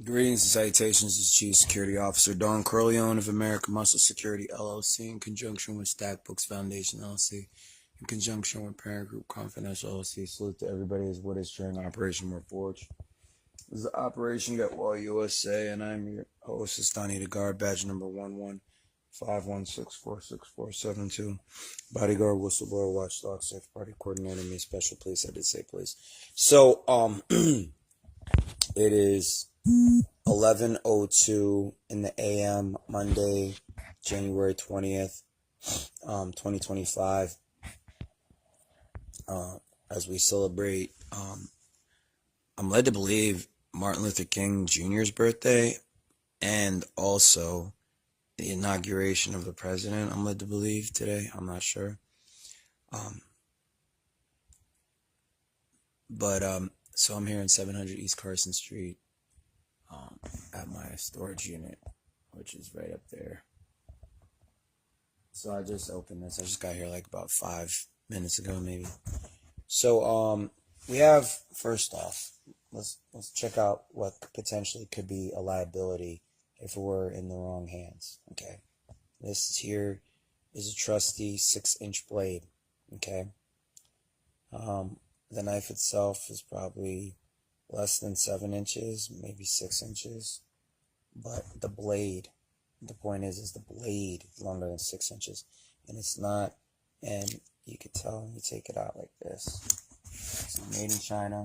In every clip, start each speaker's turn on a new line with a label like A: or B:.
A: Greetings and salutations. This is Chief Security Officer Don Corleone of American Muscle Security LLC in conjunction with Stack Books Foundation LLC, in conjunction with Parent Group Confidential LLC. Salute to everybody as what is during Operation Reforge. This is Operation Get Well USA, and I'm your host, Estani the Guard, badge number 11516464472. Bodyguard, whistleblower, watchdog, search party coordinator, me, special police. I did say police. So, it is 11:02 in the AM, Monday, January 20th, 2025. As we celebrate, I'm led to believe Martin Luther King Jr.'s birthday, and also the inauguration of the president. I'm led to believe today. I'm not sure. So I'm here in 700 East Carson Street, at my storage unit, which is right up there. So I just opened this. I just got here like about 5 minutes ago, maybe. So we have, first off, let's check out what potentially could be a liability if we're in the wrong hands. Okay, this here is a trusty 6-inch blade. Okay, the knife itself is probably less than 7 inches, maybe 6 inches. But the blade, the point is the blade is longer than 6 inches. And it's not, and you can tell when you take it out like this. It's made in China.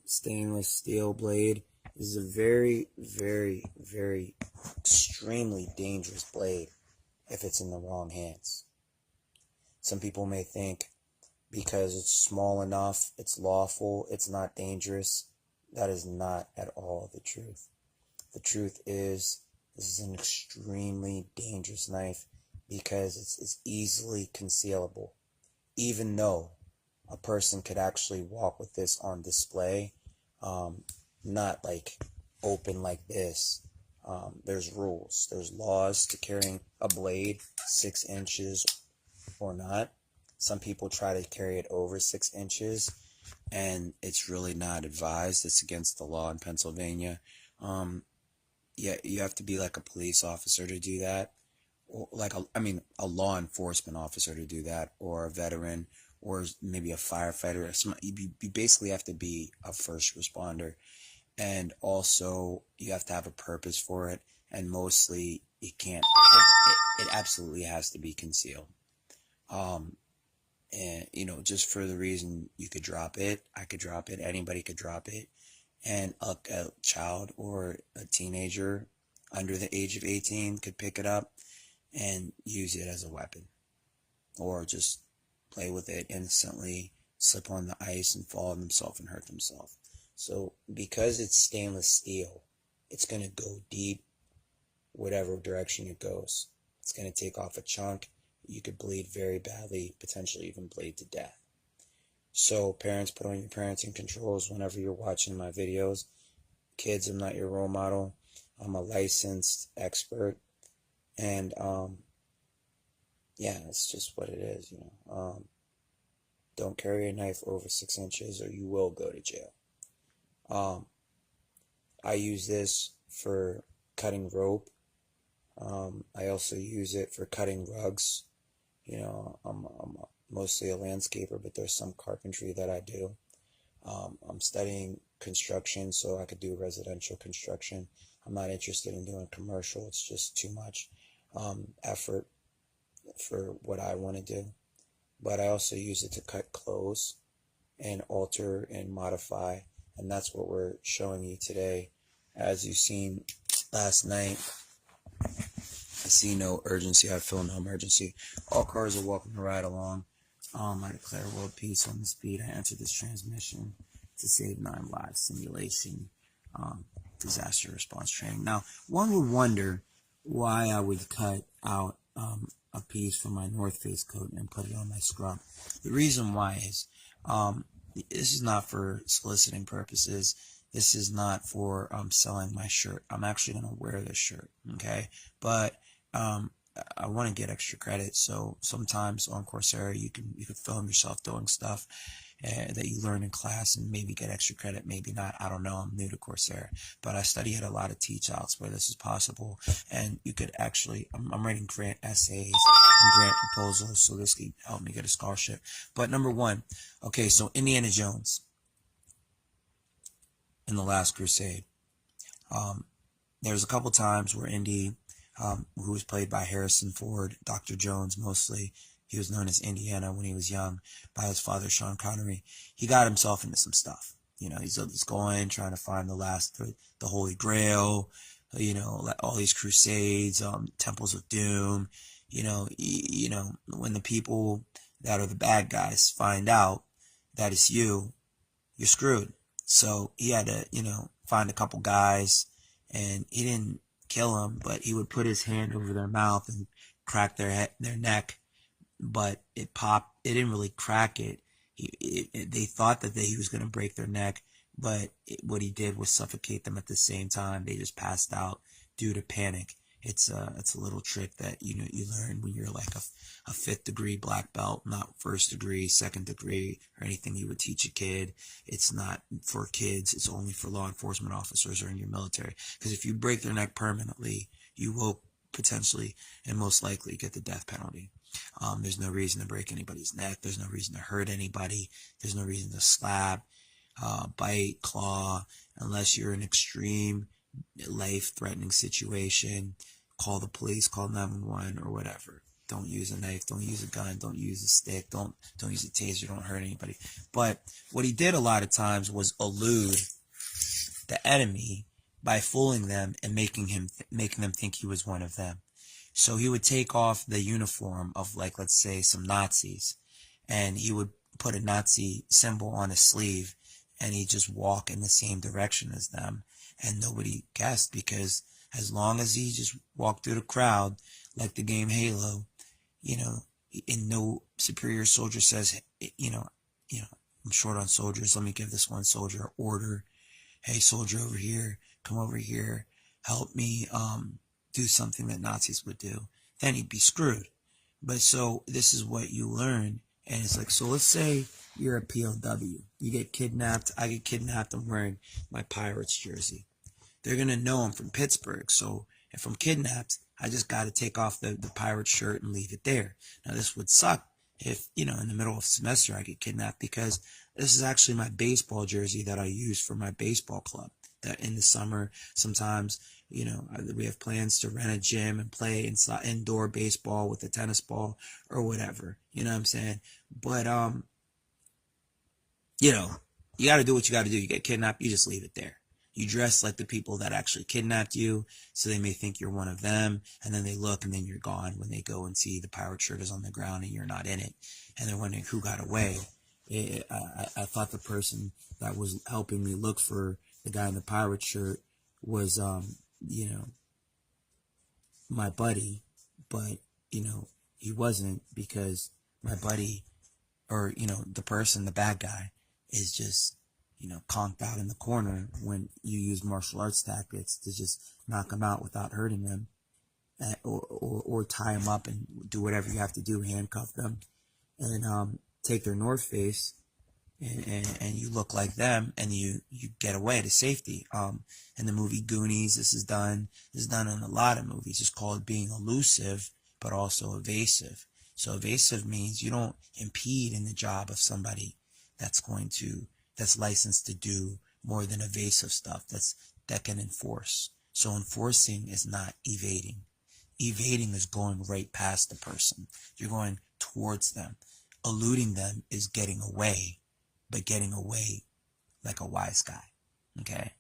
A: Stainless steel blade. This is a very, very, very extremely dangerous blade if it's in the wrong hands. Some people may think because it's small enough, it's lawful, it's not dangerous. That is not at all the truth. The truth is, this is an extremely dangerous knife because it's easily concealable. Even though a person could actually walk with this on display, not like open like this. There's rules, there's laws to carrying a blade 6 inches or not. Some people try to carry it over 6 inches, and it's really not advised. It's against the law in Pennsylvania. Yeah, you have to be like a police officer to do that, or like a law enforcement officer to do that, or a veteran, or maybe a firefighter. You basically have to be a first responder, and also you have to have a purpose for it. And mostly, it can't. It absolutely has to be concealed. And, just for the reason you could drop it, I could drop it, anybody could drop it, and a child or a teenager under the age of 18 could pick it up and use it as a weapon, or just play with it innocently, slip on the ice and fall on themselves and hurt themselves. So because it's stainless steel, it's going to go deep whatever direction it goes. It's going to take off a chunk. You could bleed very badly, potentially even bleed to death. So parents, put on your parenting controls whenever you're watching my videos. Kids, I'm not your role model. I'm a licensed expert. And, yeah, it's just what it is, Don't carry a knife over 6 inches or you will go to jail. I use this for cutting rope. I also use it for cutting rugs. I'm mostly a landscaper, but there's some carpentry that I do. I'm studying construction, so I could do residential construction. I'm not interested in doing commercial. It's just too much effort for what I want to do. But I also use it to cut clothes and alter and modify, and that's what we're showing you today. As you've seen last night, I see no urgency. I feel no emergency. All cars are welcome to ride along. I declare world peace on the speed. I answer this transmission to save 9 lives. Simulation, disaster response training. Now, one would wonder why I would cut out a piece from my North Face coat and put it on my scrub. The reason why is this is not for soliciting purposes. This is not for selling my shirt. I'm actually going to wear this shirt, okay? But I want to get extra credit, so sometimes on Coursera you can film yourself doing stuff, that you learn in class and maybe get extra credit, maybe not. I don't know. I'm new to Coursera, but I study at a lot of teach-outs where this is possible. And you could actually, I'm writing grant essays and grant proposals, so this could help me get a scholarship. But number one, okay, so Indiana Jones in The Last Crusade. There's a couple times where Indy, who was played by Harrison Ford, Dr. Jones mostly, he was known as Indiana when he was young by his father, Sean Connery. He got himself into some stuff. You know, he's going, trying to find the Holy Grail, you know, all these crusades, temples of doom. You know, when the people that are the bad guys find out that it's you, you're screwed. So he had to, you know, find a couple guys, and he didn't kill them, but he would put his hand over their mouth and crack their neck, but it popped. It didn't really crack it. They thought that he was going to break their neck, but what he did was suffocate them at the same time. They just passed out due to panic. It's a little trick that you learn when you're like a 5th degree black belt, not 1st degree, 2nd degree, or anything you would teach a kid. It's not for kids. It's only for law enforcement officers or in your military. Because if you break their neck permanently, you will potentially and most likely get the death penalty. There's no reason to break anybody's neck. There's no reason to hurt anybody. There's no reason to slap, bite, claw, unless you're in extreme life-threatening situation. Call the police, call 911 or whatever. Don't use a knife, don't use a gun, don't use a stick, don't use a taser, don't hurt anybody. But what he did a lot of times was elude the enemy by fooling them and making them think he was one of them. So he would take off the uniform of, like, let's say some Nazis, and he would put a Nazi symbol on his sleeve, and he'd just walk in the same direction as them, and nobody guessed, because as long as he just walked through the crowd, like the game Halo, you know, and no superior soldier says, you know, I'm short on soldiers, let me give this one soldier an order. Hey, soldier over here, come over here, help me do something that Nazis would do. Then he'd be screwed. But so this is what you learn, and it's like, so let's say you're a POW. You get kidnapped, I get kidnapped, I'm wearing my Pirates jersey. They're going to know I'm from Pittsburgh, so if I'm kidnapped, I just got to take off the pirate shirt and leave it there. Now, this would suck if, you know, in the middle of the semester I get kidnapped, because this is actually my baseball jersey that I use for my baseball club. That in the summer, sometimes, you know, we have plans to rent a gym and play indoor baseball with a tennis ball or whatever. You know what I'm saying? But, you know, you got to do what you got to do. You get kidnapped, you just leave it there. You dress like the people that actually kidnapped you, so they may think you're one of them, and then they look, and then you're gone when they go and see the pirate shirt is on the ground and you're not in it, and they're wondering who got away. I thought the person that was helping me look for the guy in the pirate shirt was, you know, my buddy, but, you know, he wasn't, because my buddy, or, you know, the person, the bad guy, is just, you know, conked out in the corner when you use martial arts tactics to just knock them out without hurting them, or tie them up and do whatever you have to do, handcuff them, and take their North Face, and you look like them, and you get away to safety. In the movie Goonies, this is done in a lot of movies. It's called being elusive, but also evasive. So evasive means you don't impede in the job of somebody that's licensed to do more than evasive stuff that can enforce. So enforcing is not evading. Evading is going right past the person. You're going towards them. Eluding them is getting away, but getting away like a wise guy. Okay?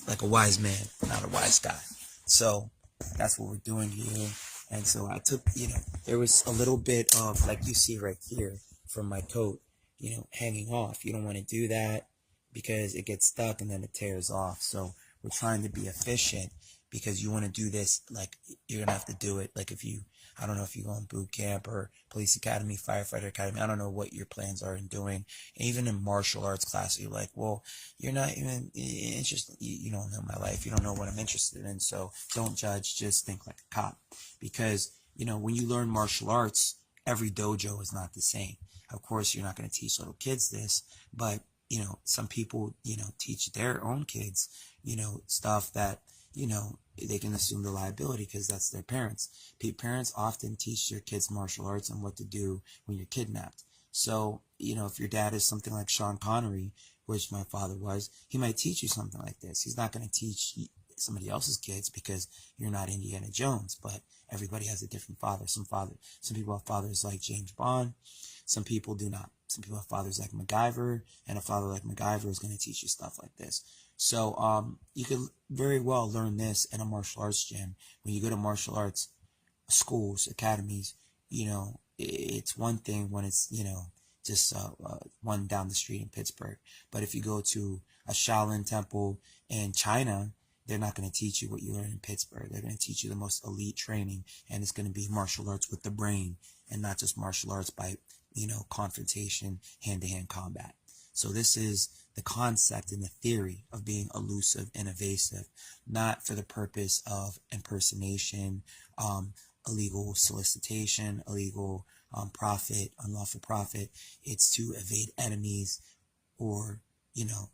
A: Like a wise man, not a wise guy. So that's what we're doing here. And so I took, you know, there was a little bit of, like you see right here from my coat, you know, hanging off. You don't want to do that because it gets stuck and then it tears off. So we're trying to be efficient, because you want to do this, like, you're going to have to do it. Like, I don't know if you go in boot camp or police academy, firefighter academy. I don't know what your plans are in doing. Even in martial arts class, you're like, well, you're not even interested. You don't know my life. You don't know what I'm interested in. So don't judge. Just think like a cop. Because, you know, when you learn martial arts, every dojo is not the same. Of course, you're not going to teach little kids this, but, you know, some people, you know, teach their own kids, you know, stuff that, you know, they can assume the liability because that's their parents. Parents often teach their kids martial arts and what to do when you're kidnapped. So, you know, if your dad is something like Sean Connery, which my father was, he might teach you something like this. He's not going to teach somebody else's kids because you're not Indiana Jones, but everybody has a different father. Some people have fathers like James Bond. Some people do not. Some people have fathers like MacGyver, and a father like MacGyver is going to teach you stuff like this. So you could very well learn this in a martial arts gym. When you go to martial arts schools, academies, you know, it's one thing when it's, you know, just one down the street in Pittsburgh. But if you go to a Shaolin temple in China, they're not going to teach you what you learn in Pittsburgh. They're going to teach you the most elite training, and it's going to be martial arts with the brain and not just martial arts by, you know, confrontation, hand-to-hand combat. So this is the concept and the theory of being elusive and evasive, not for the purpose of impersonation, illegal solicitation, illegal profit, unlawful profit. It's to evade enemies or, you know,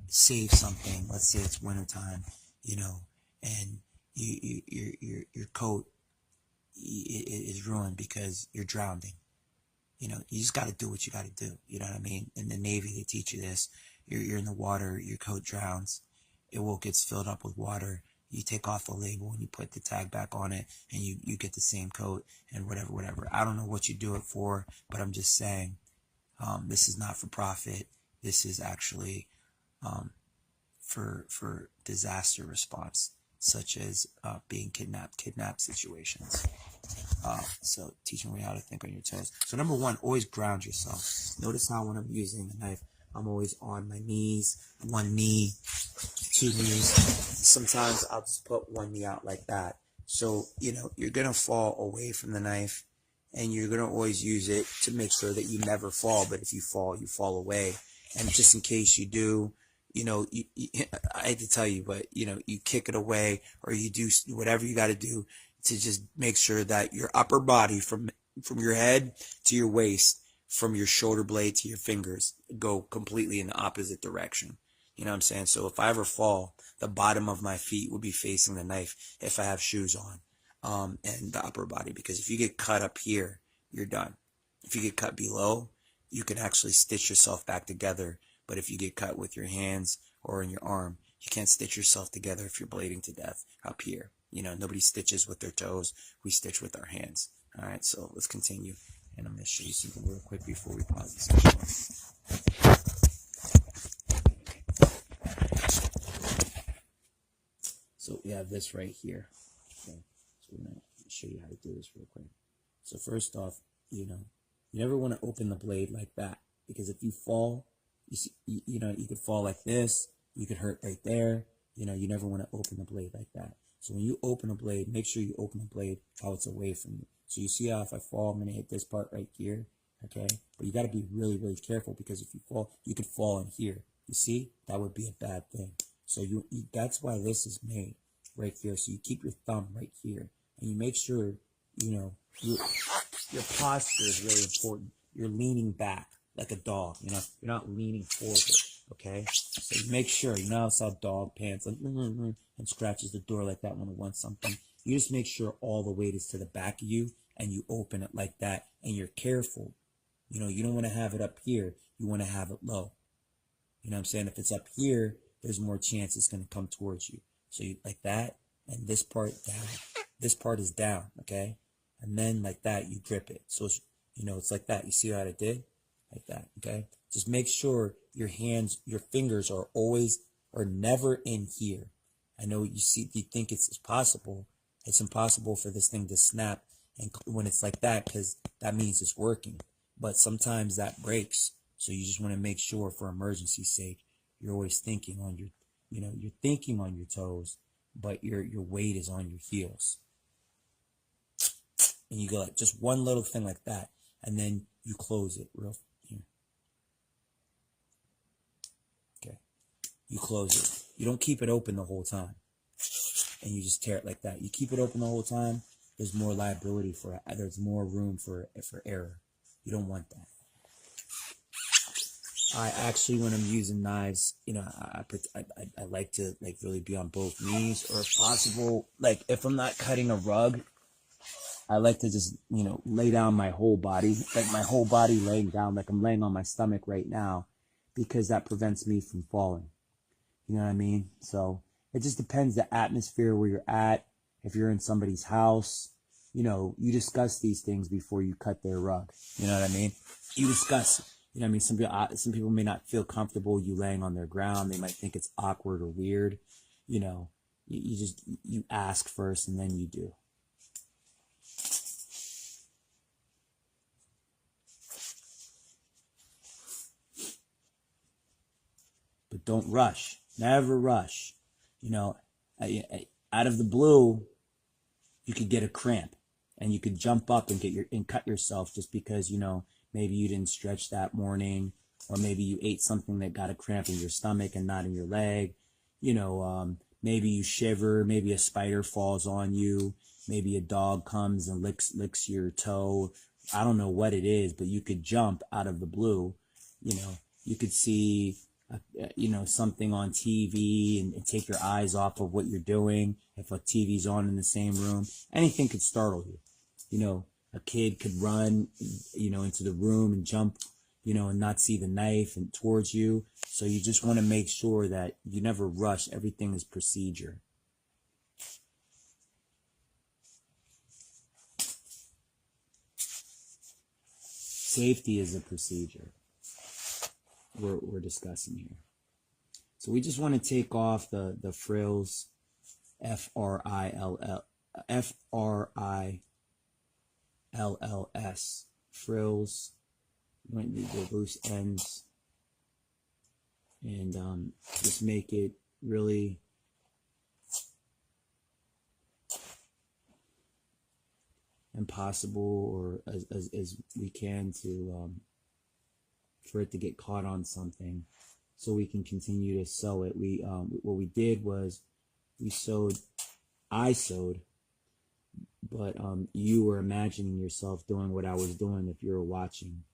A: save something. Let's say it's wintertime, you know, and your coat is ruined because you're drowning. You know, you just got to do what you got to do. You know what I mean? In the Navy, they teach you this. You're in the water, your coat drowns. It gets filled up with water. You take off the label and you put the tag back on it, and you get the same coat and whatever. I don't know what you do it for, but I'm just saying, this is not for profit. This is actually for disaster response, such as being kidnapped situations. So teaching you how to think on your toes. So number one, always ground yourself. Notice how when I'm using the knife, I'm always on my knees, one knee, two knees. Sometimes I'll just put one knee out like that. So, you know, you're going to fall away from the knife, and you're going to always use it to make sure that you never fall. But if you fall away. And just in case you do, you know, I hate to tell you, but, you know, you kick it away, or you do whatever you got to do to just make sure that your upper body from your head to your waist, from your shoulder blade to your fingers, go completely in the opposite direction. You know what I'm saying? So if I ever fall, the bottom of my feet will be facing the knife if I have shoes on, and the upper body. Because if you get cut up here, you're done. If you get cut below, you can actually stitch yourself back together. But if you get cut with your hands or in your arm, you can't stitch yourself together if you're bleeding to death up here. You know, nobody stitches with their toes. We stitch with our hands. All right, so let's continue. And I'm going to show you something real quick before we pause the session. So we have this right here. Okay, so we're going to show you how to do this real quick. So first off, you know, you never want to open the blade like that, because if you fall, you know, you could fall like this. You could hurt right there. You know, you never want to open the blade like that. So when you open a blade, make sure you open the blade how it's away from you. So you see how if I fall, I'm going to hit this part right here, okay? But you got to be really, really careful, because if you fall, you could fall in here. You see? That would be a bad thing. So that's why this is made right here. So you keep your thumb right here, and you make sure, you know, your posture is really important. You're leaning back like a dog, you know? You're not leaning forward, okay? So you make sure, you know how dog pants like, and scratches the door like that when it wants something. You just make sure all the weight is to the back of you, and you open it like that, and you're careful. You know, you don't want to have it up here. You want to have it low. You know what I'm saying? If it's up here, there's more chance it's going to come towards you. So you like that, and this part down. This part is down, okay? And then like that, you grip it. So it's, you know, it's like that. You see how I did? Like that, okay? Just make sure your hands, your fingers are never in here. I know you think it's possible. It's impossible for this thing to snap and when it's like that, because that means it's working. But sometimes that breaks. So you just want to make sure, for emergency's sake, you're always thinking on your, you know, you're thinking on your toes, but your weight is on your heels. And you go like just one little thing like that, and then you close it real here. Okay, you close it. You don't keep it open the whole time, and you just tear it like that. You keep it open the whole time, there's more liability for, there's more room for error. You don't want that. I actually, when I'm using knives, you know, I like to like really be on both knees, or if possible, like if I'm not cutting a rug, I like to just, you know, lay down my whole body, like my whole body laying down, like I'm laying on my stomach right now, because that prevents me from falling. You know what I mean? So it just depends the atmosphere where you're at. If you're in somebody's house, you know, you discuss these things before you cut their rug. You know what I mean? You discuss, you know what I mean? Some people may not feel comfortable you laying on their ground. They might think it's awkward or weird. You know, you ask first and then you do. But don't rush. Never rush. You know, out of the blue, you could get a cramp, and you could jump up and cut yourself just because, you know, maybe you didn't stretch that morning, or maybe you ate something that got a cramp in your stomach and not in your leg. You know, maybe you shiver, maybe a spider falls on you, maybe a dog comes and licks your toe. I don't know what it is, but you could jump out of the blue. You know, you could see you know, something on TV and take your eyes off of what you're doing. If a TV's on in the same room, anything could startle you. You know, a kid could run, you know, into the room and jump, you know, and not see the knife and towards you. So you just want to make sure that you never rush. Everything is procedure. Safety is a procedure we're discussing here. So we just want to take off the frills, F-R-I-L-L-S, frills, the loose ends, and just make it really impossible, or as we can, to for it to get caught on something, so we can continue to sew it. We what we did was I sewed, but you were imagining yourself doing what I was doing if you were watching.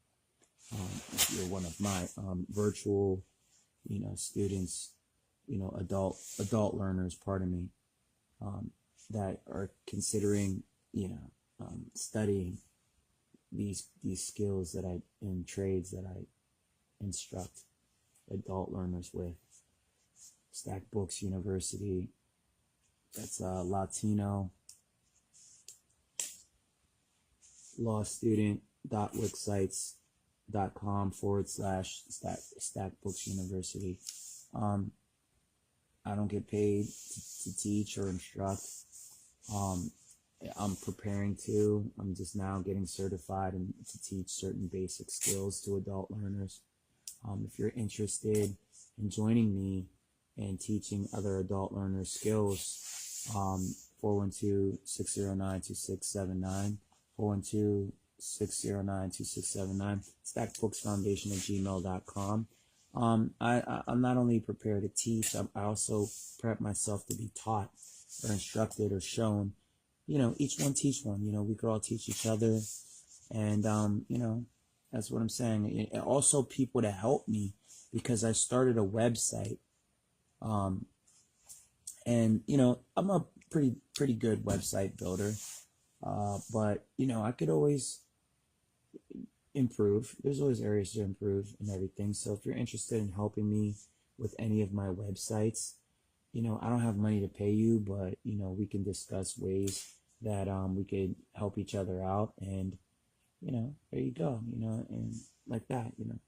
A: If you're one of my virtual, you know, students, you know, adult learners, pardon me, that are considering, you know, studying these skills that in trades that I instruct adult learners with. Stack Books University. That's Latino law student.wixsites.com/Stack Books University. I don't get paid to teach or instruct. I'm preparing to. I'm just now getting certified and to teach certain basic skills to adult learners. If you're interested in joining me and teaching other adult learners skills, 412-609-2679, 412-609-2679, stackbooksfoundation@gmail.com. I'm not only prepared to teach, I also prep myself to be taught or instructed or shown. You know, each one teach one. You know, we could all teach each other. And, you know, that's what I'm saying. And also people to help me, because I started a website. And, you know, I'm a pretty good website builder. But, you know, I could always improve. There's always areas to improve and everything. So if you're interested in helping me with any of my websites, you know, I don't have money to pay you, but, you know, we can discuss ways that we could help each other out, and, you know, there you go, you know, and like that, you know.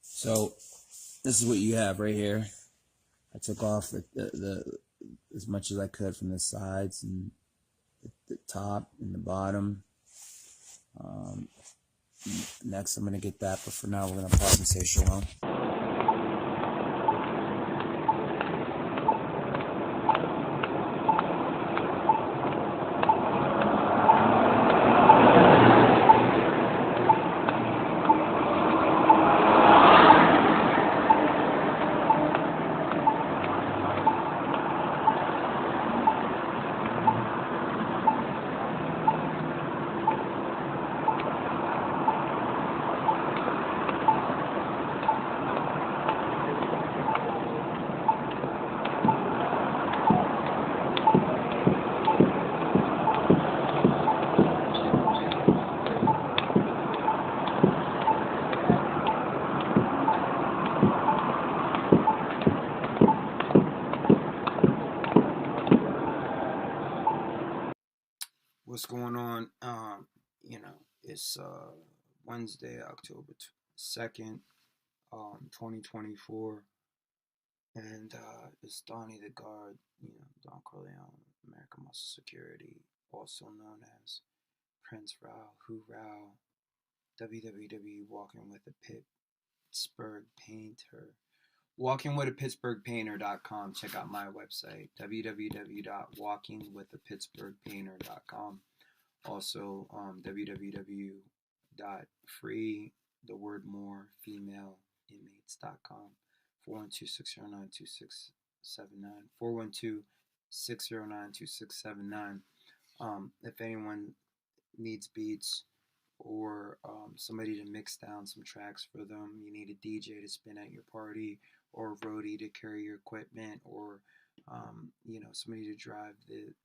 A: So this is what you have right here. I took off the as much as I could from the sides and the top and the bottom. Next I'm going to get that, but for now we're going to pause and say shalom.
B: what's going on? It's Wednesday, October 2nd, 2024, and it's Donnie the Guard, Don Corleone, American Muscle Security, also known as Prince Rao, Who Rao, www. Walking with a Pittsburgh Painter. WalkingWithAPittsburghPainter.com. Check out my website, www.walkingwithapittsburghpainter.com. Also, www.freethewordmorefemaleinmates.com. 412-609-2679. 412-609-2679. If anyone needs beats or somebody to mix down some tracks for them, you need a DJ to spin at your party, or a roadie to carry your equipment, or somebody to drive the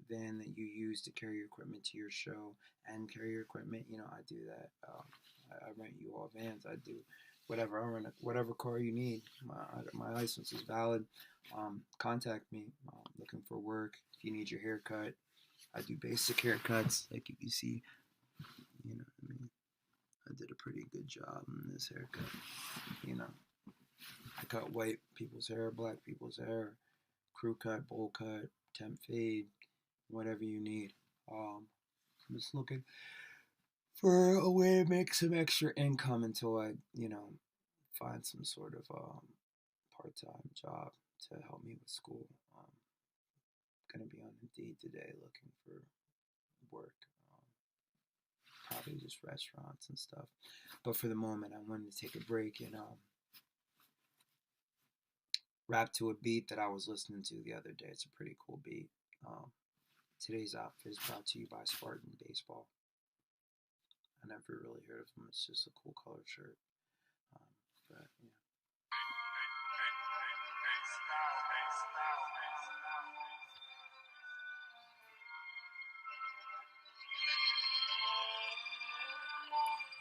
B: van that you use to carry your equipment to your show and carry your equipment, I do that. I rent you all vans. I do whatever. I rent whatever car you need. My license is valid. Contact me. Looking for work. If you need your haircut, I do basic haircuts, like you see. I did a pretty good job in this haircut. I cut white people's hair, black people's hair, crew cut, bowl cut, temp fade, whatever you need. I'm just looking for a way to make some extra income until I, find some sort of part-time job to help me with school. I'm gonna be on Indeed today looking for work. Probably just restaurants and stuff. But for the moment, I wanted to take a break and rap to a beat that I was listening to the other day. It's a pretty cool beat. Today's outfit is brought to you by Spartan Baseball. I never really heard of them. It's just a cool colored shirt. But yeah.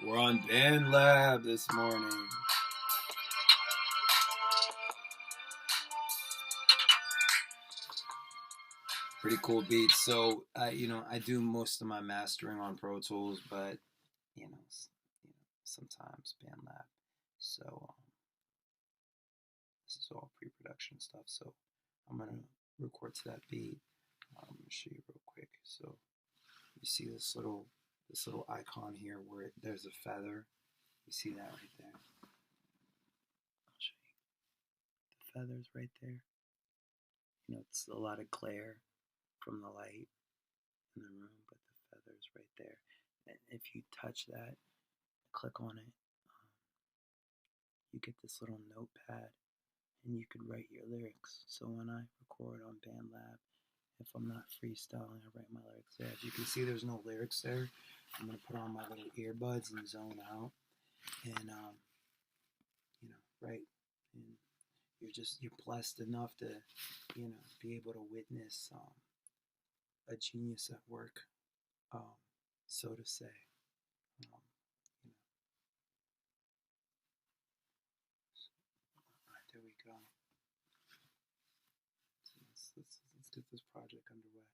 B: We're on Band Lab this morning. Pretty cool beats. So I do most of my mastering on Pro Tools, but sometimes Band Lab. So this is all pre-production stuff. So I'm gonna record to that beat. I'm gonna show you real quick. So you see this little icon here where there's a feather. You see that right there? I'll show you. The feather's right there. It's a lot of glare from the light in the room, but the feather's right there. And if you touch that, click on it, you get this little notepad, and you could write your lyrics. So when I record on Band Lab, if I'm not freestyling, I write my lyrics there. As you can see, there's no lyrics there. I'm gonna put on my little earbuds and zone out, and right. And you're blessed enough to, be able to witness a genius at work, so to say. Alright, there we go. So let's get this project underway.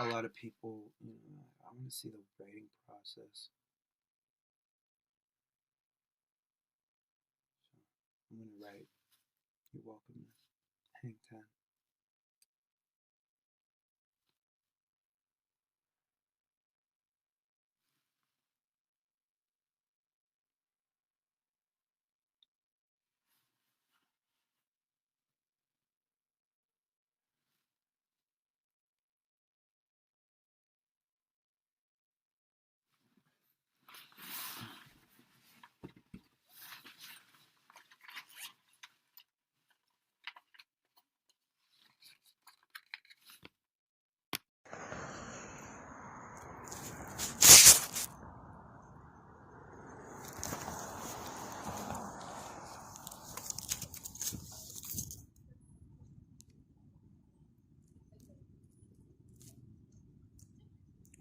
B: A lot of people, I want to see the writing process. So I'm going to write, "You're welcome to Hang 10.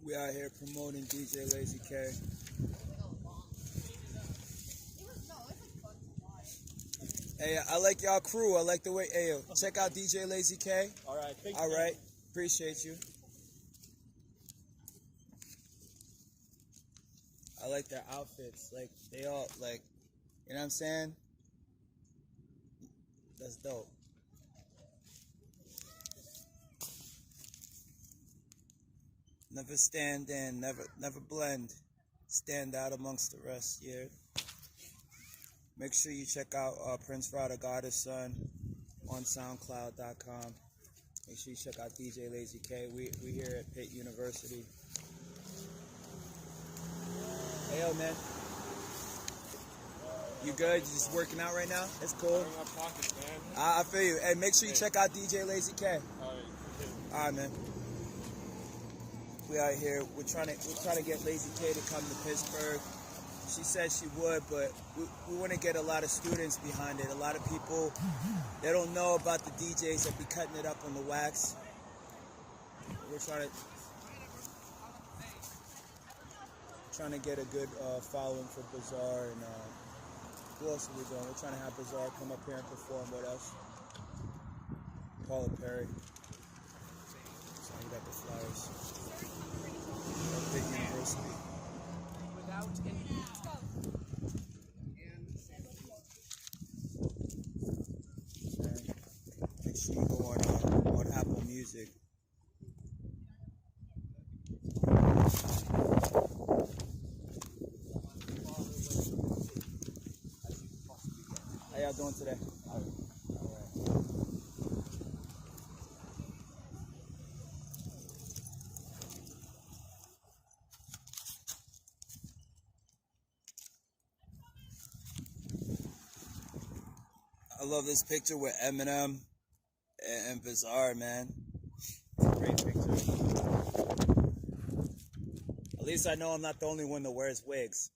B: We out here promoting DJ Lazy K. Hey, I like y'all crew. I like the way. Hey, check out DJ Lazy K.
C: All right.
A: All right. Appreciate you. I like their outfits. Like, they all, like, you know what I'm saying? That's dope. Never stand in, never blend. Stand out amongst the rest, yeah. Make sure you check out Prince Rada, God His Son, on SoundCloud.com. Make sure you check out DJ Lazy K. We here at Pitt University. Hey, yo, man. You good? You just working out right now? That's cool. I feel you. Hey, make sure you check out DJ Lazy K. All right, man. We out here. We're trying to get Lazy K to come to Pittsburgh. She said she would, but we want to get a lot of students behind it. A lot of people, they don't know about the DJs that be cutting it up on the wax. We're trying to get a good following for Bazaar, and who else are we doing? We're trying to have Bazaar come up here and perform with us. Paula Perry. So we got the flyers. Big University. Make sure you go on Apple Music. How y'all doing today? All right. I love this picture with Eminem and Bazaar, man. It's a great picture. At least I know I'm not the only one that wears wigs.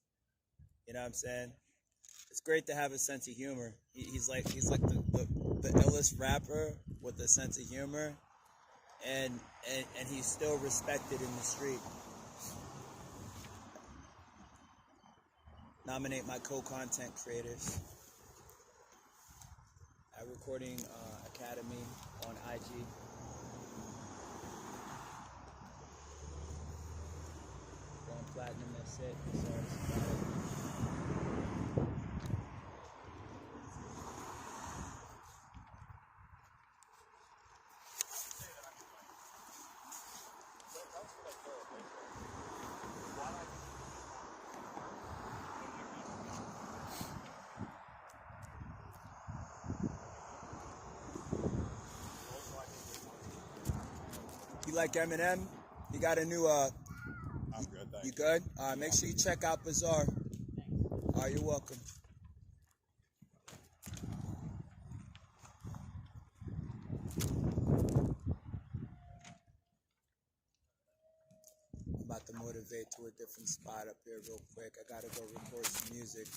A: You know what I'm saying? It's great to have a sense of humor. He's like the illest rapper with a sense of humor, and he's still respected in the street. Nominate my co-content creators at Recording Academy on IG. Going platinum, that's it. You like Eminem? You got a new
C: I'm good, thanks.
A: You good? All right, make sure you check out Bazaar. All right, you're welcome. I'm about to motivate to a different spot up here real quick. I gotta go record some music.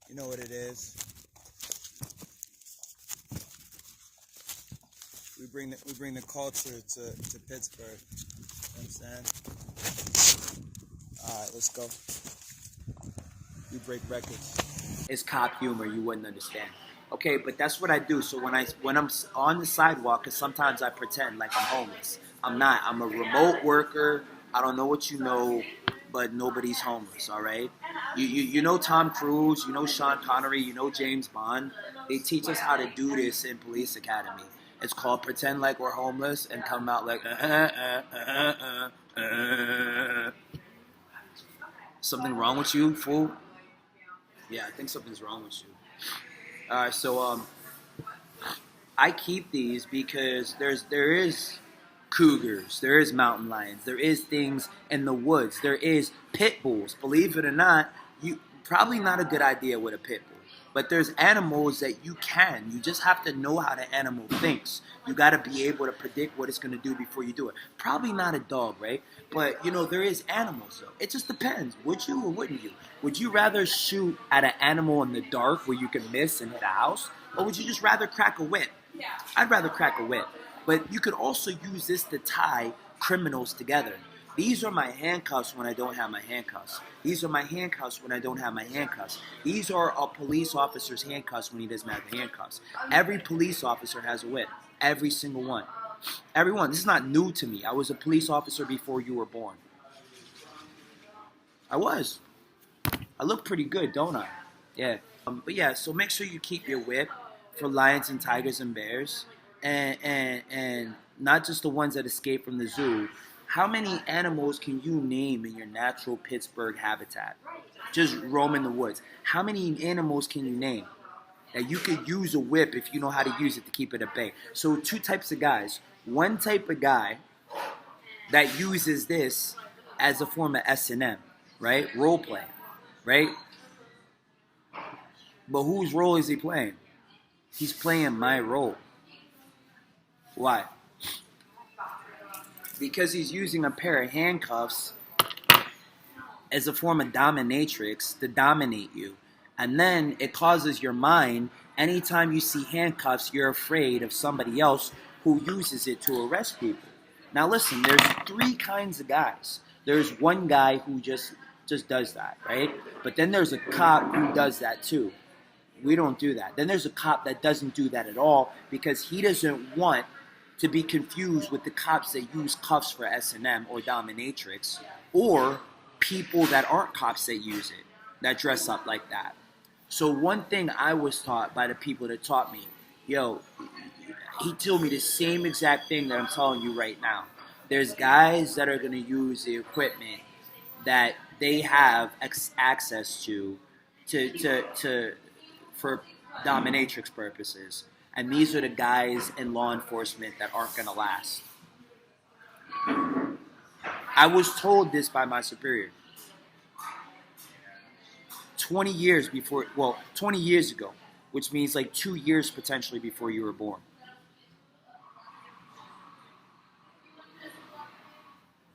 A: You know what it is. We bring the culture to Pittsburgh. You know what I'm saying? Alright, let's go. You break records.
D: It's cop humor, you wouldn't understand. Okay, but that's what I do. So when I'm on the sidewalk, because sometimes I pretend like I'm homeless. I'm not. I'm a remote worker. I don't know what you know, but nobody's homeless, all right? You know Tom Cruise, you know Sean Connery, you know James Bond. They teach us how to do this in Police Academy. It's called pretend like we're homeless and come out like Something wrong with you, fool? Yeah, I think something's wrong with you. Alright, so I keep these because there is cougars, there is mountain lions, there is things in the woods, there is pit bulls. Believe it or not, you probably not a good idea with a pit bull. But there's animals that you just have to know how the animal thinks. You got to be able to predict what it's going to do before you do it. Probably not a dog, right? But, there is animals, though. It just depends. Would you or wouldn't you? Would you rather shoot at an animal in the dark where you can miss and hit a house? Or would you just rather crack a whip? I'd rather crack a whip. But you could also use this to tie criminals together. These are my handcuffs when I don't have my handcuffs. These are my handcuffs when I don't have my handcuffs. These are a police officer's handcuffs when he doesn't have the handcuffs. Every police officer has a whip. Every single one. Everyone, this is not new to me. I was a police officer before you were born. I was. I look pretty good, don't I? Yeah. But yeah, so make sure you keep your whip for lions and tigers and bears, and not just the ones that escape from the zoo. How many animals can you name in your natural Pittsburgh habitat? Just roaming the woods. How many animals can you name that you could use a whip if you know how to use it to keep it at bay? So two types of guys. One type of guy that uses this as a form of S&M, right? Role play, right? But whose role is he playing? He's playing my role. Why? Because he's using a pair of handcuffs as a form of dominatrix to dominate you. And then it causes your mind, anytime you see handcuffs, you're afraid of somebody else who uses it to arrest people. Now listen, there's three kinds of guys. There's one guy who just does that, right? But then there's a cop who does that too. We don't do that. Then there's a cop that doesn't do that at all because he doesn't want to be confused with the cops that use cuffs for S&M or dominatrix, or people that aren't cops that use it, that dress up like that. So one thing I was taught by the people that taught me, yo, he told me the same exact thing that I'm telling you right now. There's guys that are going to use the equipment that they have access to for dominatrix purposes. And these are the guys in law enforcement that aren't going to last. I was told this by my superior. 20 years ago, which means like 2 years potentially before you were born.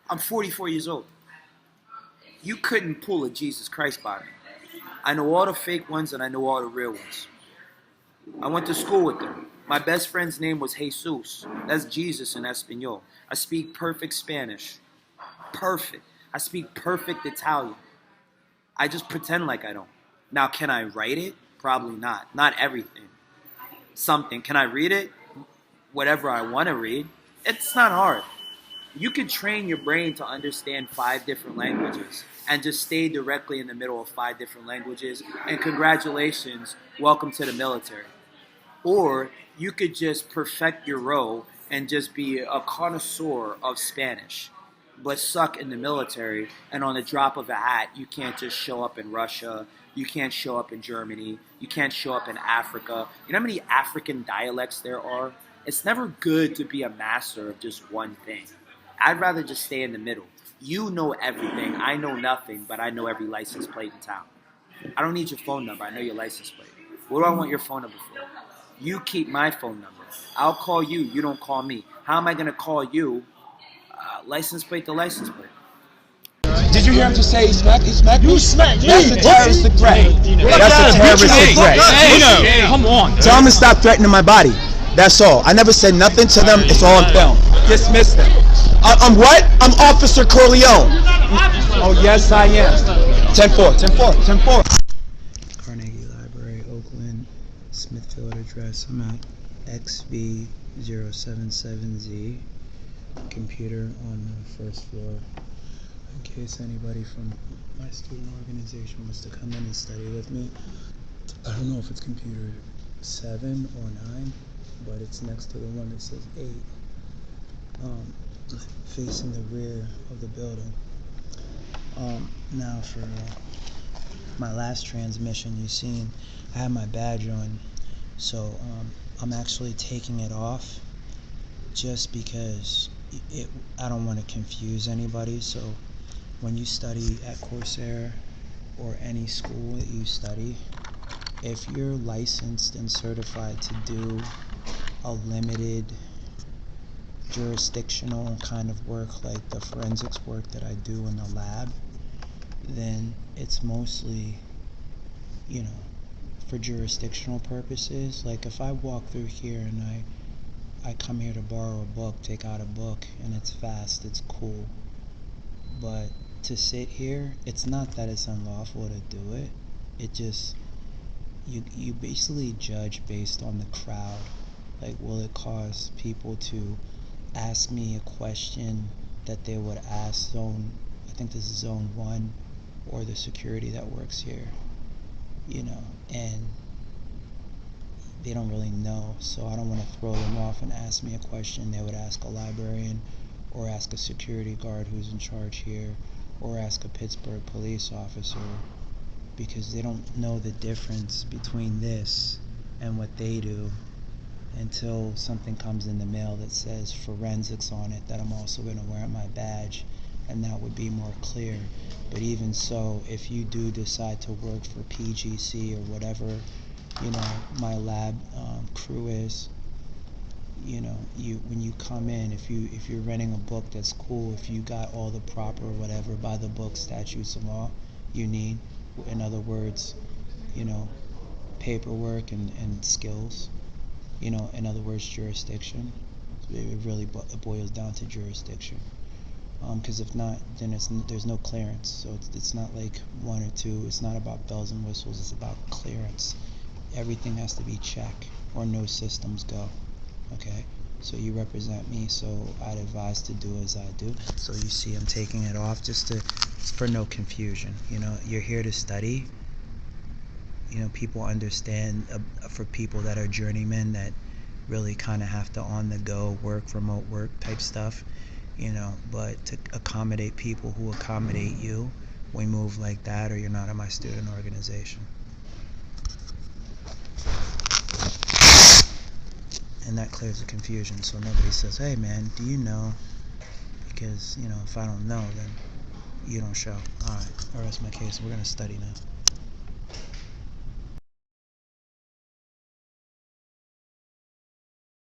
D: I'm 44 years old. You couldn't pull a Jesus Christ by me. I know all the fake ones and I know all the real ones. I went to school with them. My best friend's name was Jesus. That's Jesus in Espanol. I speak perfect Spanish. Perfect. I speak perfect Italian. I just pretend like I don't. Now, can I write it? Probably not. Not everything. Something. Can I read it? Whatever I want to read. It's not hard. You can train your brain to understand 5 different languages and just stay directly in the middle of 5 different languages. And congratulations, welcome to the military. Or you could just perfect your role and just be a connoisseur of Spanish, but suck in the military, and on the drop of a hat, you can't just show up in Russia, you can't show up in Germany, you can't show up in Africa. You know how many African dialects there are? It's never good to be a master of just one thing. I'd rather just stay in the middle. You know everything, I know nothing, but I know every license plate in town. I don't need your phone number, I know your license plate. What do I want your phone number for? You keep my phone number. I'll call you, you don't call me. How am I going to call you? License plate to license plate.
C: Did you hear him just say he smacked? He smacked
E: You smacked me.
C: That's a terroristic threat. That's a terroristic threat.
E: Hey, come on.
C: Tell him to stop threatening my body. That's all. I never said nothing to them. It's all on film. Dismiss them. I'm what? I'm Officer Corleone. Oh, yes, I am. 10-4, 10-4, 10-4.
A: Carnegie Library, Oakland, Smithfield address. I'm at XV077Z. Computer on the first floor. In case anybody from my student organization wants to come in and study with me. I don't know if it's computer 7 or 9, but it's next to the one that says 8. Facing the rear of the building. Now for my last transmission you seen, I had my badge on, so I'm actually taking it off just because I don't want to confuse anybody. So when you study at Coursera or any school that you study, if you're licensed and certified to do a limited jurisdictional kind of work, like the forensics work that I do in the lab, then it's mostly, for jurisdictional purposes. Like if I walk through here and I come here to borrow a book, take out a book, and it's fast, it's cool. But to sit here, it's not that it's unlawful to do it. It just, you basically judge based on the crowd. Like, will it cause people to
B: ask me a question that they would ask zone, I think this is zone 1, or the security that works here, and they don't really know, so I don't want to throw them off and ask me a question they would ask a librarian, or ask a security guard who's in charge here, or ask a Pittsburgh police officer, because they don't know the difference between this and what they do until something comes in the mail that says forensics on it that I'm also going to wear my badge, and that would be more clear. But even so, if you do decide to work for PGC or whatever, my lab crew is, when you come in, if you're renting a book, that's cool. If you got all the proper whatever by the book statutes and law you need, in other words, paperwork and skills, in other words, jurisdiction. It really boils down to jurisdiction. Because if not, then there's no clearance. So it's not like 1 or 2. It's not about bells and whistles. It's about clearance. Everything has to be checked, or no systems go. Okay? So you represent me, so I'd advise to do as I do. So you see I'm taking it off just for no confusion. You're here to study. People understand, for people that are journeymen that really kind of have to on-the-go work, remote work type stuff, but to accommodate people who accommodate you, we move like that, or you're not in my student organization. And that clears the confusion, so nobody says, hey man, do you know? Because, if I don't know, then you don't show. Alright, I'll rest my case. We're going to study now.